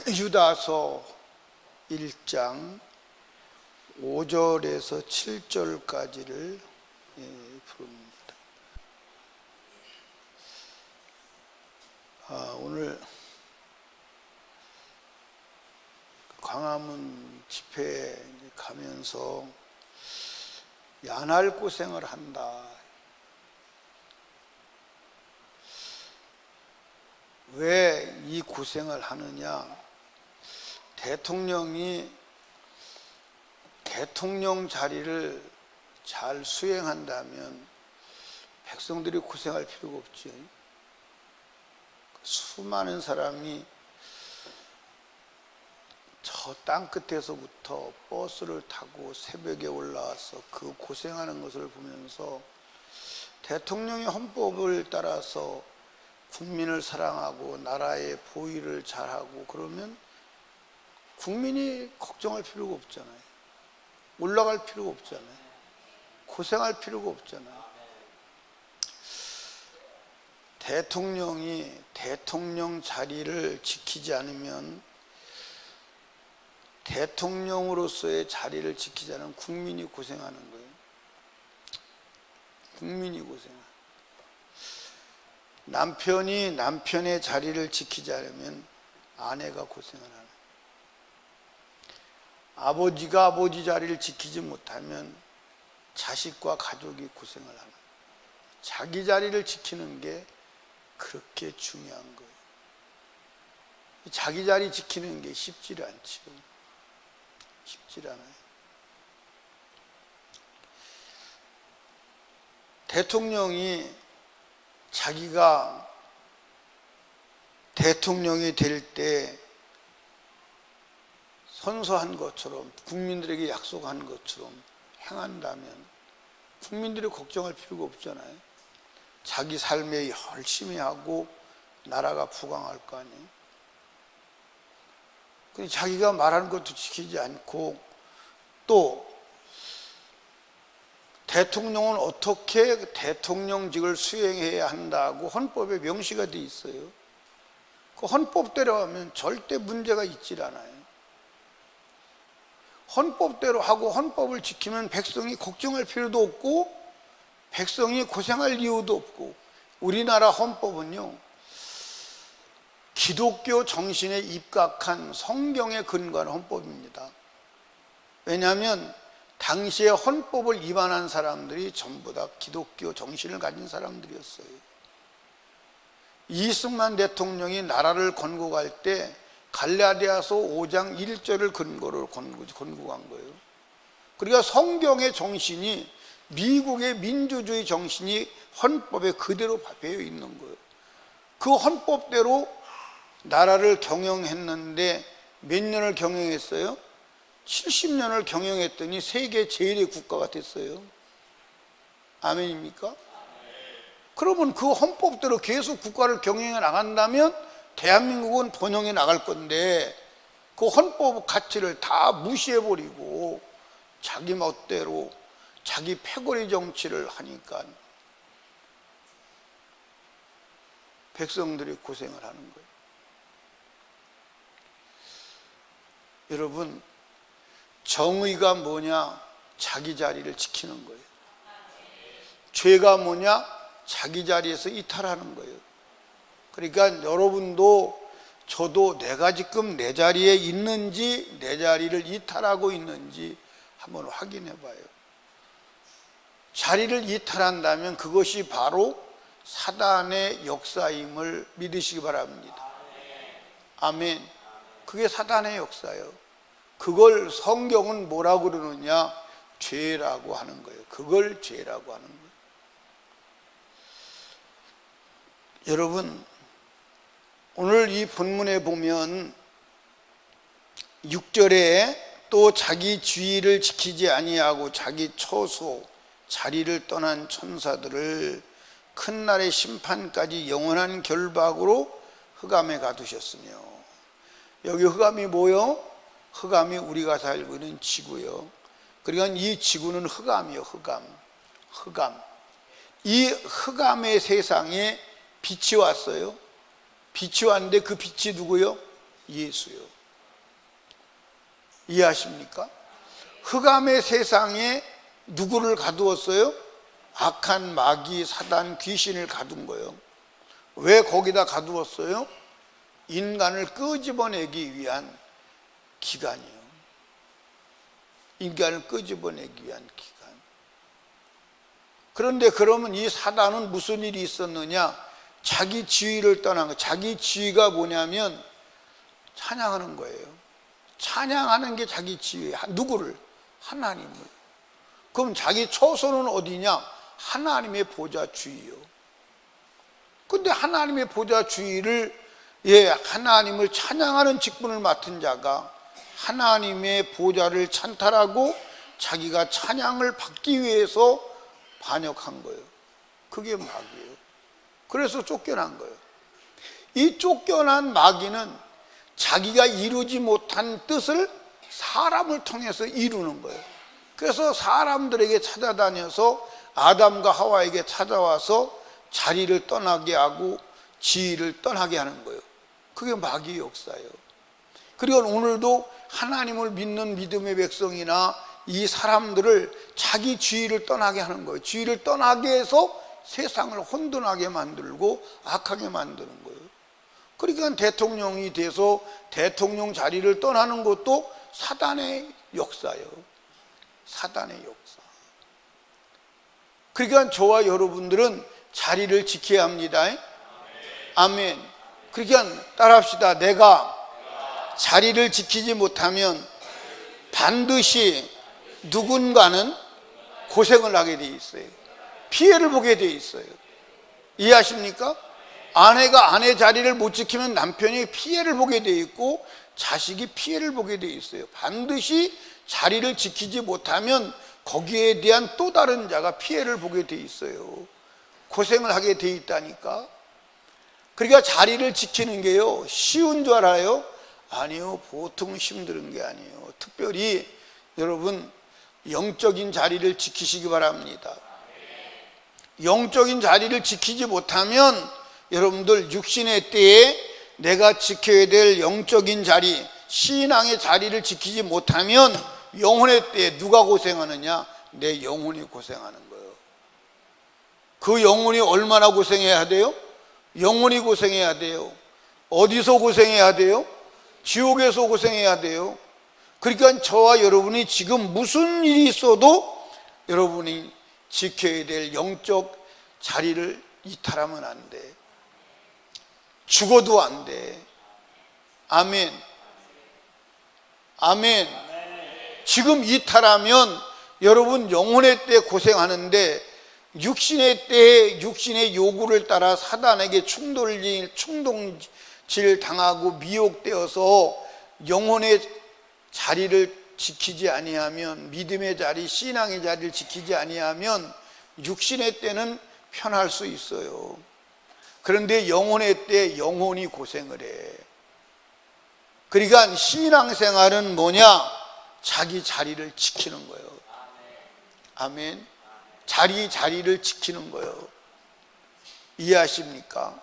유다서 1장 5절에서 7절까지를 부릅니다. 오늘 광화문 집회에 가면서 야날 고생을 한다. 왜 이 고생을 하느냐? 대통령이 대통령 자리를 잘 수행한다면 백성들이 고생할 필요가 없죠. 수많은 사람이 저 땅끝에서부터 버스를 타고 새벽에 올라와서 그 고생하는 것을 보면서 대통령의 헌법을 따라서 국민을 사랑하고 나라의 보위를 잘하고 그러면 국민이 걱정할 필요가 없잖아요. 올라갈 필요가 없잖아요. 고생할 필요가 없잖아요. 대통령이 대통령 자리를 지키지 않으면, 대통령으로서의 자리를 지키지 않으면 국민이 고생하는 거예요. 국민이 고생하는. 남편이 남편의 자리를 지키지 않으면 아내가 고생을 하는. 아버지가 아버지 자리를 지키지 못하면 자식과 가족이 고생을 하는. 자기 자리를 지키는 게 그렇게 중요한 거예요. 자기 자리 지키는 게 쉽지 않죠. 쉽지 않아요. 대통령이 자기가 대통령이 될 때 선서한 것처럼, 국민들에게 약속한 것처럼 행한다면 국민들이 걱정할 필요가 없잖아요. 자기 삶에 열심히 하고 나라가 부강할 거 아니에요. 근데 자기가 말하는 것도 지키지 않고, 또 대통령은 어떻게 대통령직을 수행해야 한다고 헌법에 명시가 돼 있어요. 그 헌법대로 하면 절대 문제가 있질 않아요. 헌법대로 하고 헌법을 지키면 백성이 걱정할 필요도 없고 백성이 고생할 이유도 없고. 우리나라 헌법은요, 기독교 정신에 입각한 성경에 근거한 헌법입니다. 왜냐하면 당시에 헌법을 위반한 사람들이 전부 다 기독교 정신을 가진 사람들이었어요. 이승만 대통령이 나라를 건국할 때 갈라디아서 5장 1절을 근거로 건국한 거예요. 그러니까 성경의 정신이, 미국의 민주주의 정신이 헌법에 그대로 배어 있는 거예요. 그 헌법대로 나라를 경영했는데 몇 년을 경영했어요? 70년을 경영했더니 세계 제일의 국가가 됐어요. 아멘입니까? 그러면 그 헌법대로 계속 국가를 경영해 나간다면 대한민국은 번영해 나갈 건데, 그 헌법 가치를 다 무시해버리고 자기 멋대로 자기 패거리 정치를 하니까 백성들이 고생을 하는 거예요. 여러분, 정의가 뭐냐? 자기 자리를 지키는 거예요. 죄가 뭐냐? 자기 자리에서 이탈하는 거예요. 그러니까 여러분도 저도 내가 지금 내 자리에 있는지, 내 자리를 이탈하고 있는지 한번 확인해 봐요. 자리를 이탈한다면 그것이 바로 사단의 역사임을 믿으시기 바랍니다. 아멘. 그게 사단의 역사예요. 그걸 성경은 뭐라고 그러느냐? 죄라고 하는 거예요. 그걸 죄라고 하는 거예요. 여러분, 오늘 이 본문에 보면 6절에 또 자기 주의를 지키지 아니하고 자기 처소 자리를 떠난 천사들을 큰 날의 심판까지 영원한 결박으로 흑암에 가두셨으며. 여기 흑암이 뭐요? 흑암이 우리가 살고 있는 지구요. 그러니까 이 지구는 흑암이요. 흑암. 이 흑암의 세상에 빛이 왔어요. 빛이 왔는데 그 빛이 누구요? 예수요. 이해하십니까? 흑암의 세상에 누구를 가두었어요? 악한 마귀, 사단, 귀신을 가둔 거예요. 왜 거기다 가두었어요? 인간을 끄집어내기 위한 기간이에요. 인간을 끄집어내기 위한 기간. 그런데 그러면 이 사단은 무슨 일이 있었느냐? 자기 지위를 떠난 거. 자기 지위가 뭐냐면 찬양하는 거예요. 찬양하는 게 자기 지위. 누구를? 하나님을. 그럼 자기 처소는 어디냐? 하나님의 보좌 주위요. 근데 하나님의 보좌 주위를 하나님을 찬양하는 직분을 맡은 자가 하나님의 보좌를 찬탈하고 자기가 찬양을 받기 위해서 반역한 거예요. 그게 마귀예요. 그래서 쫓겨난 거예요. 이 쫓겨난 마귀는 자기가 이루지 못한 뜻을 사람을 통해서 이루는 거예요. 그래서 사람들에게 찾아다녀서 아담과 하와에게 찾아와서 자리를 떠나게 하고 지위를 떠나게 하는 거예요. 그게 마귀의 역사예요. 그리고 오늘도 하나님을 믿는 믿음의 백성이나 이 사람들을 자기 지위를 떠나게 하는 거예요. 지위를 떠나게 해서 세상을 혼돈하게 만들고 악하게 만드는 거예요. 그러니까 대통령이 돼서 대통령 자리를 떠나는 것도 사단의 역사예요. 사단의 역사. 그러니까 저와 여러분들은 자리를 지켜야 합니다. 아멘. 그러니까 따라합시다. 내가 자리를 지키지 못하면 반드시 누군가는 고생을 하게 돼 있어요. 피해를 보게 돼 있어요. 이해하십니까? 아내가 아내 자리를 못 지키면 남편이 피해를 보게 돼 있고 자식이 피해를 보게 돼 있어요. 반드시 자리를 지키지 못하면 거기에 대한 또 다른 자가 피해를 보게 돼 있어요. 고생을 하게 돼 있다니까. 그러니까 자리를 지키는 게요 쉬운 줄 알아요? 아니요, 보통 힘든 게 아니에요. 특별히 여러분 영적인 자리를 지키시기 바랍니다. 영적인 자리를 지키지 못하면 여러분들 육신의 때에 내가 지켜야 될 영적인 자리, 신앙의 자리를 지키지 못하면 영혼의 때에 누가 고생하느냐? 내 영혼이 고생하는 거예요. 그 영혼이 얼마나 고생해야 돼요? 영혼이 고생해야 돼요. 어디서 고생해야 돼요? 지옥에서 고생해야 돼요. 그러니까 저와 여러분이 지금 무슨 일이 있어도 여러분이 지켜야 될 영적 자리를 이탈하면 안 돼. 죽어도 안 돼. 아멘. 아멘. 지금 이탈하면 여러분 영혼의 때 고생하는데 육신의 때에 육신의 요구를 따라 사단에게 충동질 당하고 미혹되어서 영혼의 자리를 지키지 아니하면, 믿음의 자리, 신앙의 자리를 지키지 아니하면 육신의 때는 편할 수 있어요. 그런데 영혼의 때 영혼이 고생을 해. 그러니까 신앙생활은 뭐냐? 자기 자리를 지키는 거예요. 아멘. 자리를 지키는 거예요. 이해하십니까?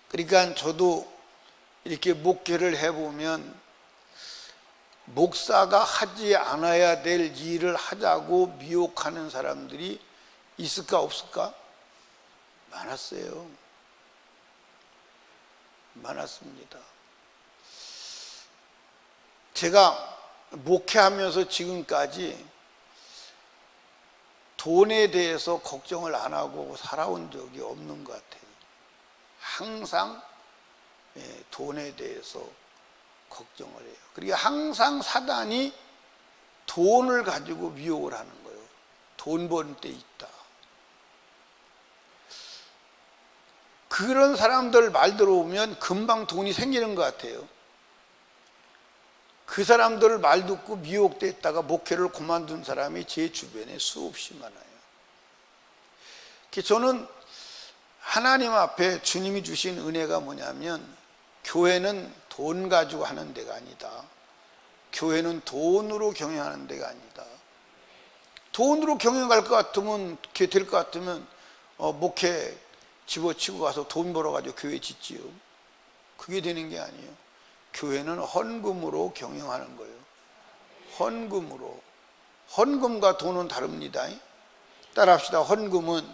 그러니까 저도 이렇게 목회를 해보면 목사가 하지 않아야 될 일을 하자고 미혹하는 사람들이 있을까 없을까? 많았어요. 많았습니다. 제가 목회하면서 지금까지 돈에 대해서 걱정을 안 하고 살아온 적이 없는 것 같아요. 항상 돈에 대해서 걱정을 해요. 그리고 항상 사단이 돈을 가지고 미혹을 하는 거예요. 돈 버는 데 있다. 그런 사람들 말 들어보면 금방 돈이 생기는 것 같아요. 그 사람들 말 듣고 미혹됐다가 목회를 그만둔 사람이 제 주변에 수없이 많아요. 저는 하나님 앞에 주님이 주신 은혜가 뭐냐면, 교회는 돈 가지고 하는 데가 아니다. 교회는 돈으로 경영하는 데가 아니다. 돈으로 경영할 것 같으면, 될 것 같으면 목회 집어치고 가서 돈 벌어가지고 교회 짓지요. 그게 되는 게 아니에요. 교회는 헌금으로 경영하는 거예요. 헌금으로. 헌금과 돈은 다릅니다. 따라합시다. 헌금은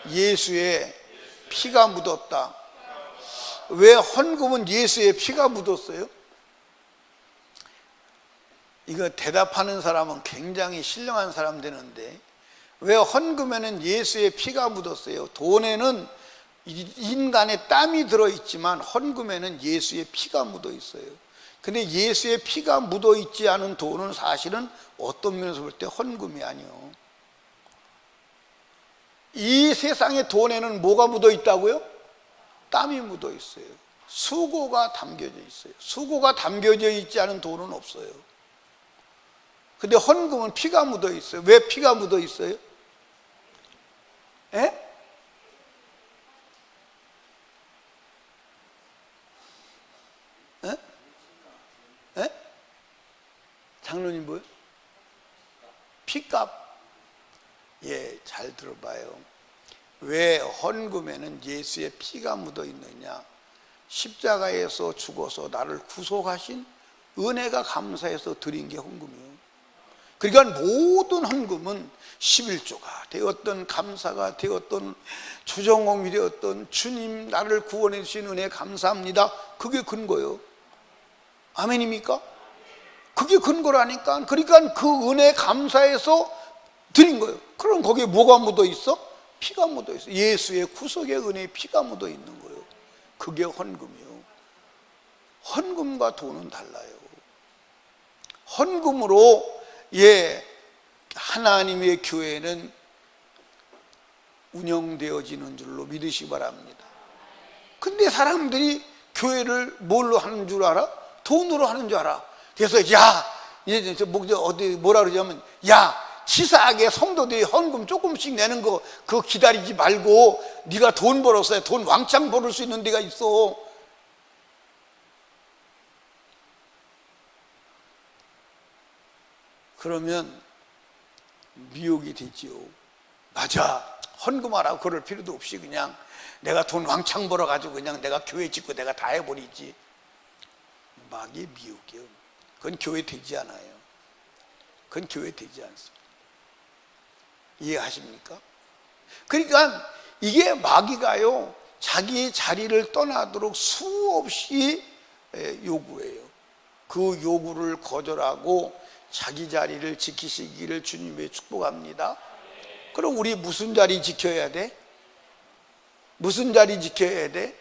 예수의 피가 묻었다. 왜 헌금은 예수의 피가 묻었어요? 이거 대답하는 사람은 굉장히 신령한 사람 되는데, 왜 헌금에는 예수의 피가 묻었어요? 돈에는 인간의 땀이 들어있지만 헌금에는 예수의 피가 묻어 있어요. 근데 예수의 피가 묻어 있지 않은 돈은 사실은 어떤 면에서 볼 때 헌금이 아니요. 이 세상의 돈에는 뭐가 묻어 있다고요? 땀이 묻어 있어요. 수고가 담겨져 있어요. 수고가 담겨져 있지 않은 돈은 없어요. 근데 헌금은 피가 묻어 있어요. 왜 피가 묻어 있어요? 에? 에? 에? 장로님 뭐요? 피값. 예, 잘 들어봐요. 왜 헌금에는 예수의 피가 묻어 있느냐? 십자가에서 죽어서 나를 구속하신 은혜가 감사해서 드린 게 헌금이에요. 그러니까 모든 헌금은 11조가 되었던, 감사가 되었던, 주정공이 되었던, 주님 나를 구원해 주신 은혜 감사합니다. 그게 근거예요. 아멘입니까? 그게 근거라니까. 그러니까 그 은혜 감사해서 드린 거예요. 그럼 거기에 뭐가 묻어 있어? 피가 묻어 있어. 예수의 구속의 은혜의 피가 묻어 있는 거예요. 그게 헌금이에요. 헌금과 돈은 달라요. 헌금으로 하나님의 교회는 운영되어지는 줄로 믿으시기 바랍니다. 근데 사람들이 교회를 뭘로 하는 줄 알아? 돈으로 하는 줄 알아. 그래서 이제 어디 뭐라 그러냐면, 치사하게 성도들이 헌금 조금씩 내는 거 그거 기다리지 말고 네가 돈 벌었어야 돈 왕창 벌을 수 있는 데가 있어. 그러면 미혹이 되지요. 맞아, 헌금하라고 그럴 필요도 없이 그냥 내가 돈 왕창 벌어가지고 그냥 내가 교회 짓고 내가 다 해버리지. 마귀의 미혹이요. 그건 교회 되지 않아요. 그건 교회 되지 않습니다. 이해하십니까? 그러니까 이게 마귀가요, 자기 자리를 떠나도록 수없이 요구해요. 그 요구를 거절하고 자기 자리를 지키시기를 주님의 축복합니다. 그럼 우리 무슨 자리 지켜야 돼? 무슨 자리 지켜야 돼?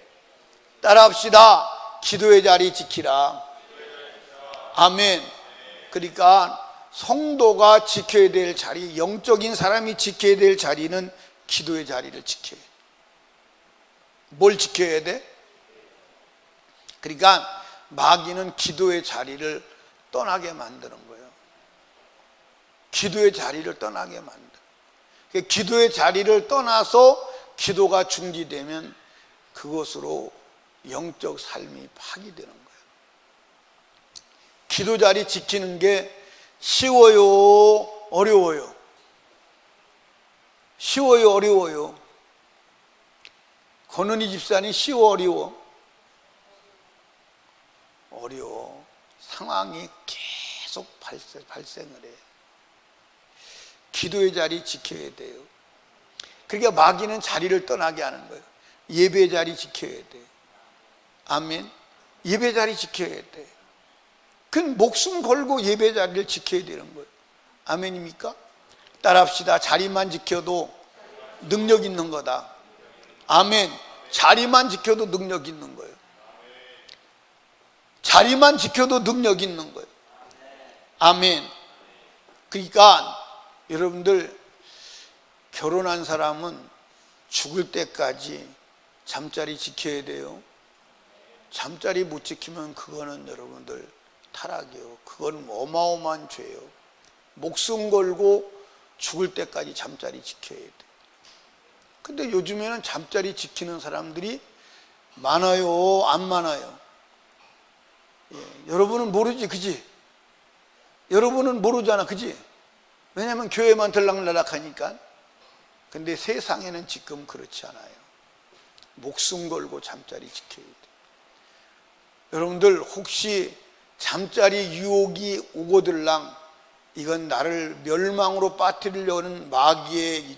따라합시다. 기도의 자리 지키라. 아멘. 그러니까 성도가 지켜야 될 자리, 영적인 사람이 지켜야 될 자리는 기도의 자리를 지켜야 돼. 뭘 지켜야 돼? 그러니까 마귀는 기도의 자리를 떠나게 만드는 거예요. 기도의 자리를 떠나게 만들어. 기도의 자리를 떠나서 기도가 중지되면 그것으로 영적 삶이 파괴되는 거예요. 기도 자리 지키는 게 쉬워요, 어려워요? 쉬워요, 어려워요? 권은희 집사님 쉬워, 어려워? 어려워. 상황이 계속 발생을 해요. 기도의 자리 지켜야 돼요. 그러니까 마귀는 자리를 떠나게 하는 거예요. 예배 자리 지켜야 돼요. 아멘. 예배 자리 지켜야 돼요. 그 목숨 걸고 예배 자리를 지켜야 되는 거예요. 아멘입니까? 따라합시다. 자리만 지켜도 능력 있는 거다. 아멘. 자리만 지켜도 능력 있는 거예요. 자리만 지켜도 능력 있는 거예요. 아멘. 그러니까 여러분들, 결혼한 사람은 죽을 때까지 잠자리 지켜야 돼요. 잠자리 못 지키면 그거는 여러분들 타락이요. 그건 어마어마한 죄예요. 목숨 걸고 죽을 때까지 잠자리 지켜야 돼요. 근데 요즘에는 잠자리 지키는 사람들이 많아요, 안 많아요? 여러분은 모르지, 그지? 여러분은 모르잖아, 그지? 왜냐하면 교회만 들락날락 하니까. 근데 세상에는 지금 그렇지 않아요. 목숨 걸고 잠자리 지켜야 돼. 여러분들 혹시 잠자리 유혹이 오고들랑 이건 나를 멸망으로 빠뜨리려는 마귀의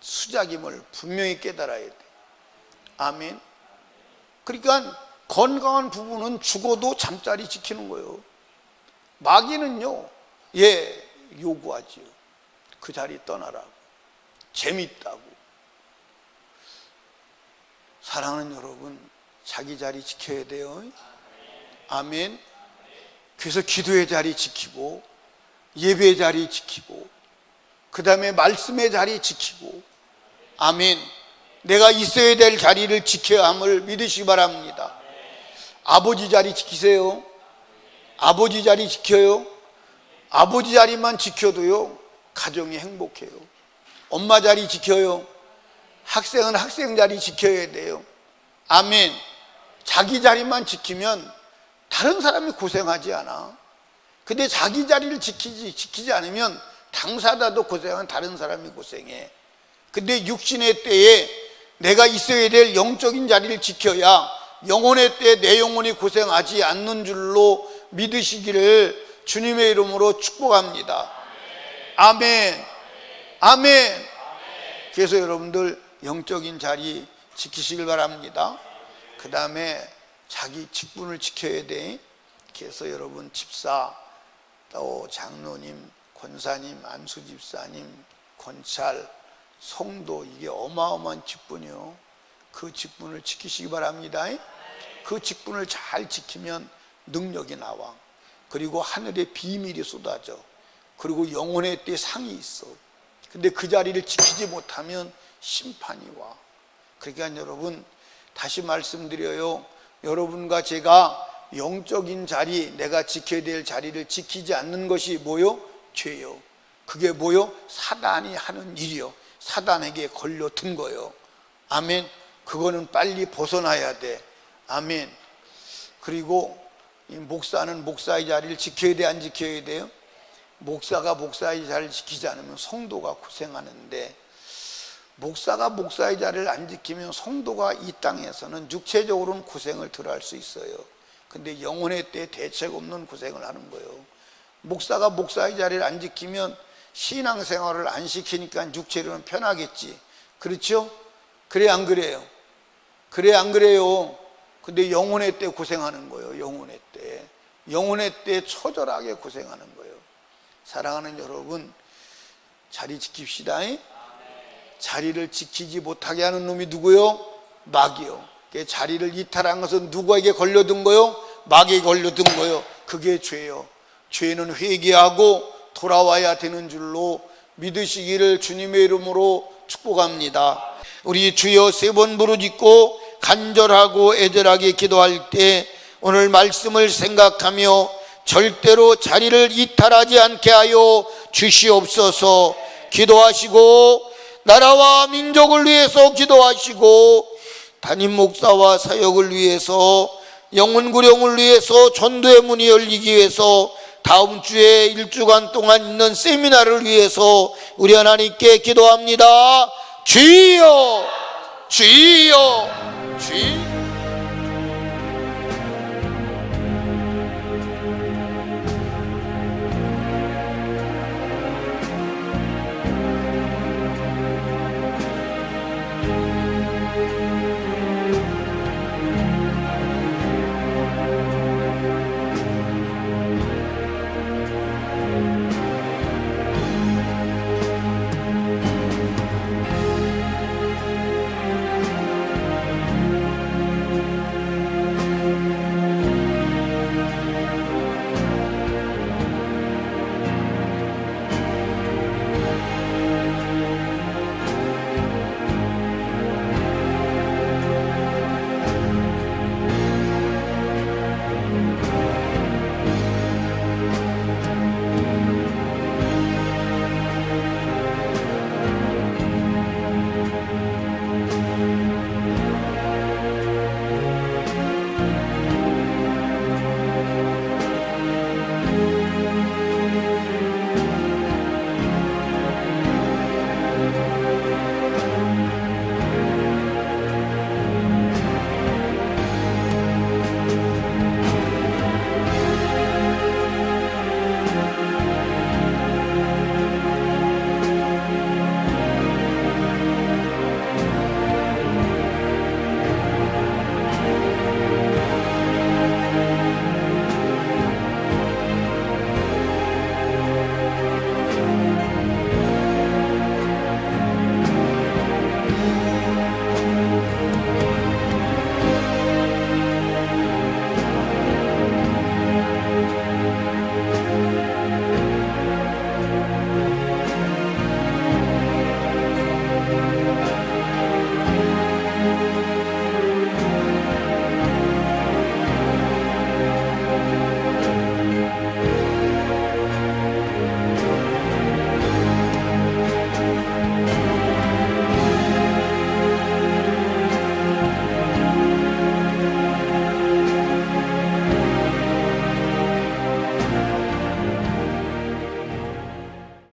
수작임을 분명히 깨달아야 돼. 아멘. 그러니까 건강한 부부는 죽어도 잠자리 지키는 거예요. 마귀는요, 요구하지요. 그 자리 떠나라고. 재밌다고. 사랑하는 여러분, 자기 자리 지켜야 돼요. 아멘. 그래서 기도의 자리 지키고, 예배의 자리 지키고, 그 다음에 말씀의 자리 지키고, 아멘. 내가 있어야 될 자리를 지켜야 함을 믿으시기 바랍니다. 아버지 자리 지키세요. 아버지 자리 지켜요. 아버지 자리만 지켜도요, 가정이 행복해요. 엄마 자리 지켜요. 학생은 학생 자리 지켜야 돼요. 아멘. 자기 자리만 지키면 다른 사람이 고생하지 않아. 근데 자기 자리를 지키지 않으면 당사자도 고생한 다른 사람이 고생해. 근데 육신의 때에 내가 있어야 될 영적인 자리를 지켜야 영혼의 때에 내 영혼이 고생하지 않는 줄로 믿으시기를 주님의 이름으로 축복합니다. 아멘. 아멘. 그래서 여러분들 영적인 자리 지키시길 바랍니다. 그 다음에 자기 직분을 지켜야 돼. 그래서 여러분 집사, 또 장로님, 권사님, 안수집사님, 권찰, 성도, 이게 어마어마한 직분이요. 그 직분을 지키시기 바랍니다. 그 직분을 잘 지키면 능력이 나와. 그리고 하늘의 비밀이 쏟아져. 그리고 영혼의 때 상이 있어. 근데 그 자리를 지키지 못하면 심판이 와. 그러니까 여러분, 다시 말씀드려요. 여러분과 제가 영적인 자리, 내가 지켜야 될 자리를 지키지 않는 것이 뭐요? 죄요. 그게 뭐요? 사단이 하는 일이요. 사단에게 걸려든 거요. 아멘. 그거는 빨리 벗어나야 돼. 아멘. 그리고 이 목사는 목사의 자리를 지켜야 돼, 안 지켜야 돼요? 목사가 목사의 자리를 지키지 않으면 성도가 고생하는데, 목사가 목사의 자리를 안 지키면 성도가 이 땅에서는 육체적으로는 고생을 덜 할 수 있어요. 근데 영혼의 때 대책 없는 고생을 하는 거예요. 목사가 목사의 자리를 안 지키면 신앙생활을 안 시키니까 육체로는 편하겠지. 그렇죠? 그래 안 그래요? 그래 안 그래요? 근데 영혼의 때 고생하는 거예요. 영혼의 때. 영혼의 때 처절하게 고생하는 거예요. 사랑하는 여러분, 자리 지킵시다. 자리를 지키지 못하게 하는 놈이 누구요? 마귀요. 자리를 이탈한 것은 누구에게 걸려든 거요? 마귀에게 걸려든 거요. 그게 죄요. 죄는 회개하고 돌아와야 되는 줄로 믿으시기를 주님의 이름으로 축복합니다. 우리 주여 세 번 부르짖고 간절하고 애절하게 기도할 때 오늘 말씀을 생각하며 절대로 자리를 이탈하지 않게 하여 주시옵소서. 기도하시고 나라와 민족을 위해서 기도하시고 담임 목사와 사역을 위해서 영혼구령을 위해서 전도의 문이 열리기 위해서 다음 주에 1주간 동안 있는 세미나를 위해서 우리 하나님께 기도합니다. 주여 주여 주여.